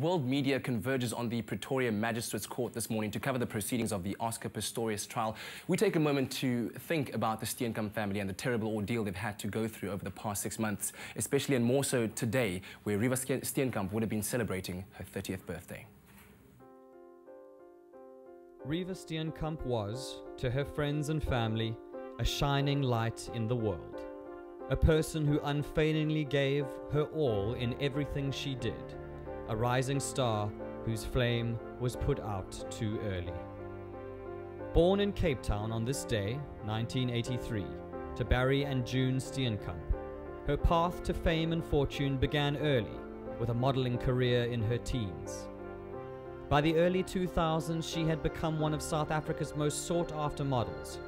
World media converges on the Pretoria Magistrates Court this morning to cover the proceedings of the Oscar Pistorius trial. We take a moment to think about the Steenkamp family and the terrible ordeal they've had to go through over the past 6 months, especially and more so today, where Reeva Steenkamp would have been celebrating her 30th birthday. Reeva Steenkamp was, to her friends and family, a shining light in the world. A person who unfailingly gave her all in everything she did. A rising star whose flame was put out too early. Born in Cape Town on this day, 1983, to Barry and June Steenkamp, her path to fame and fortune began early, with a modeling career in her teens. By the early 2000s, she had become one of South Africa's most sought-after models.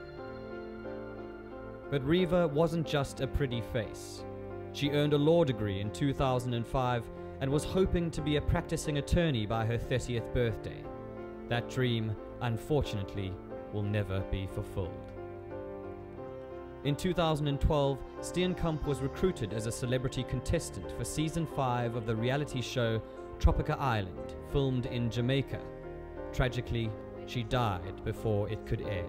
But Reeva wasn't just a pretty face. She earned a law degree in 2005 and was hoping to be a practicing attorney by her 30th birthday. That dream, unfortunately, will never be fulfilled. In 2012, Steenkamp was recruited as a celebrity contestant for Season 5 of the reality show Tropica Island, filmed in Jamaica. Tragically, she died before it could air.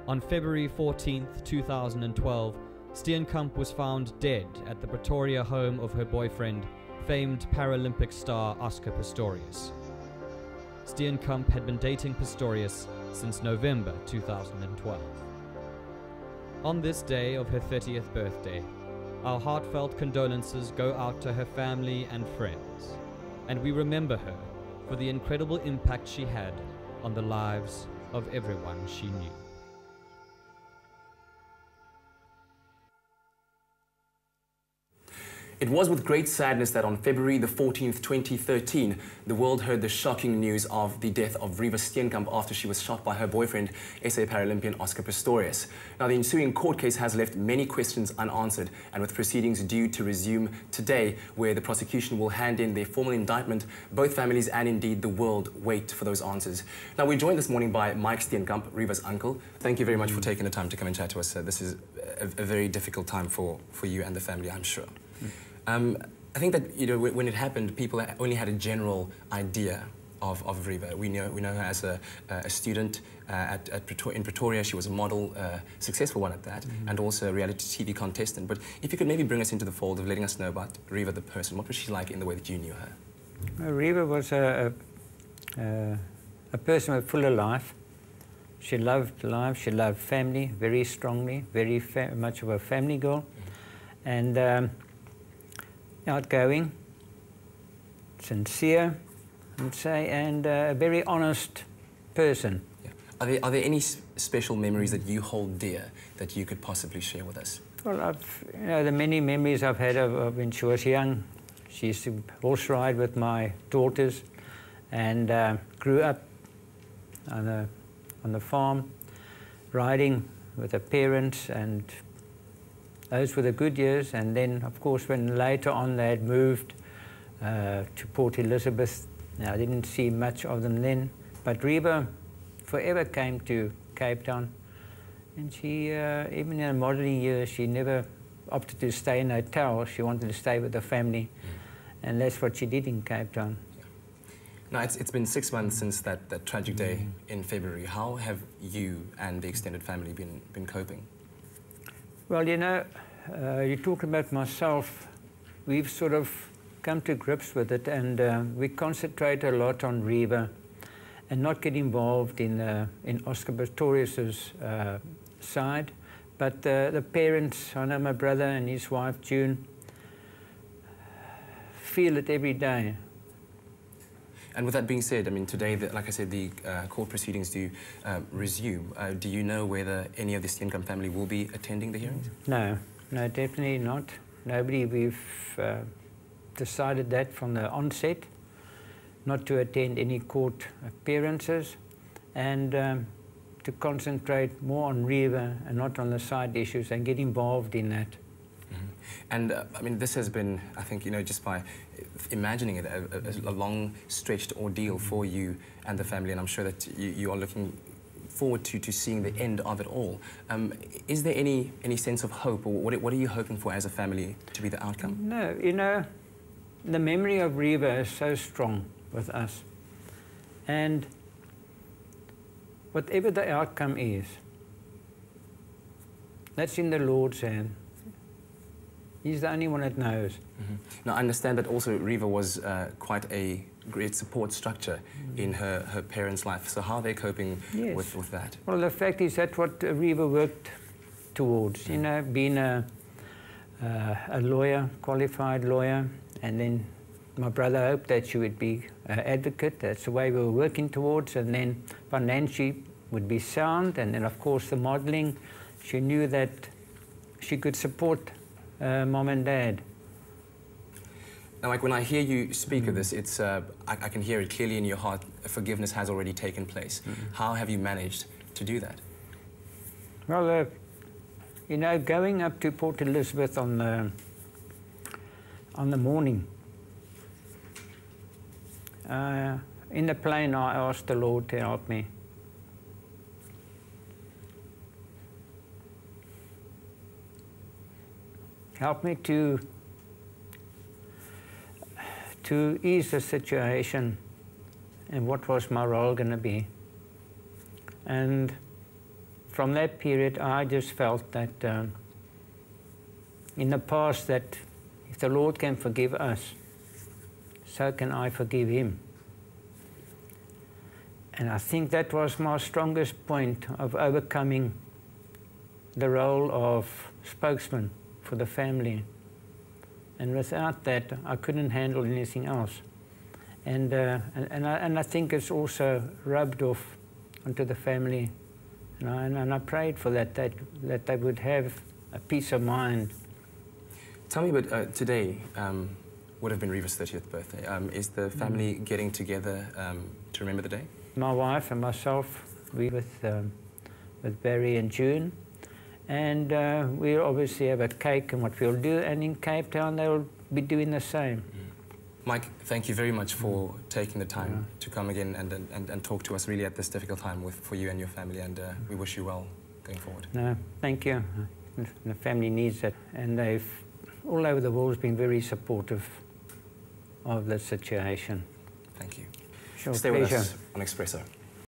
On February 14, 2012, Steenkamp was found dead at the Pretoria home of her boyfriend, famed Paralympic star Oscar Pistorius. Steenkamp had been dating Pistorius since November 2012. On this day of her 30th birthday, our heartfelt condolences go out to her family and friends, and we remember her for the incredible impact she had on the lives of everyone she knew. It was with great sadness that on February the 14th, 2013, the world heard the shocking news of the death of Reeva Steenkamp after she was shot by her boyfriend, SA Paralympian Oscar Pistorius. Now, the ensuing court case has left many questions unanswered, and with proceedings due to resume today, where the prosecution will hand in their formal indictment, both families and indeed the world wait for those answers. Now, we're joined this morning by Mike Steenkamp, Reeva's uncle. Thank you very much for taking the time to come and chat to us. This is a very difficult time for you and the family, I'm sure. I think that, you know, when it happened, people only had a general idea of Reeva. We know her as a student in Pretoria. She was a model, successful one at that, and also a reality TV contestant. But if you could maybe bring us into the fold of letting us know about Reeva the person. What was she like in the way that you knew her? Reeva was a person full of life. She loved life. She loved family very strongly, very much of a family girl. And outgoing, sincere, I'd say, and a very honest person. Yeah. Are there any special memories that you hold dear that you could possibly share with us? Well, the many memories I've had of when she was young. She used to horse ride with my daughters, and grew up on the farm, riding with her parents, and those were the good years. And then, of course, when later on they had moved to Port Elizabeth, I didn't see much of them then. But Reeva forever came to Cape Town. And she, even in her modelling years, she never opted to stay in a hotel. She wanted to stay with her family. And that's what she did in Cape Town. Now, it's been 6 months since that tragic day in February. How have you and the extended family been coping? Well, you know, you talk about myself. We've sort of come to grips with it, and we concentrate a lot on Reeva and not get involved in Oscar Pistorius's side. But the parents, I know my brother and his wife June, feel it every day. And with that being said, I mean, today, like I said, the court proceedings do resume. Do you know whether any of the Steenkamp family will be attending the hearings? No, definitely not. Nobody. We've decided that from the onset, not to attend any court appearances, and to concentrate more on Reeva and not on the side issues, and get involved in that. And I mean, this has been, I think, you know, just by imagining it, a long stretched ordeal for you and the family, and I'm sure that you are looking forward to seeing the end of it all. Is there any sense of hope, or what are you hoping for as a family to be the outcome? No, you know, the memory of Reeva is so strong with us. And whatever the outcome is, that's in the Lord's hand. He's the only one that knows. Mm-hmm. Now, I understand that also Reeva was quite a great support structure in her parents' life. So how are they coping with that? Well, the fact is that's what Reeva worked towards, you know, being a lawyer, qualified lawyer, and then my brother hoped that she would be an advocate. That's the way we were working towards, and then financially would be sound, and then of course the modelling. She knew that she could support mom and dad. Now, like when I hear you speak of this, it's I can hear it clearly in your heart. Forgiveness has already taken place. How have you managed to do that? Well, you know, going up to Port Elizabeth on the morning, in the plane I asked the Lord to help me. Help me to ease the situation and what was my role going to be. And from that period, I just felt that in the past that if the Lord can forgive us, so can I forgive him. And I think that was my strongest point of overcoming the role of spokesman for the family. And without that, I couldn't handle anything else. And I think it's also rubbed off onto the family. And I prayed for that they would have a peace of mind. Tell me, but today would have been Reeva's 30th birthday. Is the family getting together to remember the day? My wife and myself, we with Barry and June. And we'll obviously have a cake and what we'll do, and in Cape Town they'll be doing the same. Mike, thank you very much for taking the time to come again and talk to us really at this difficult time for you and your family, and we wish you well going forward. No, thank you. The family needs it, and they've all over the world been very supportive of the situation. Thank you. Sure, Stay pleasure. with us on Expresso.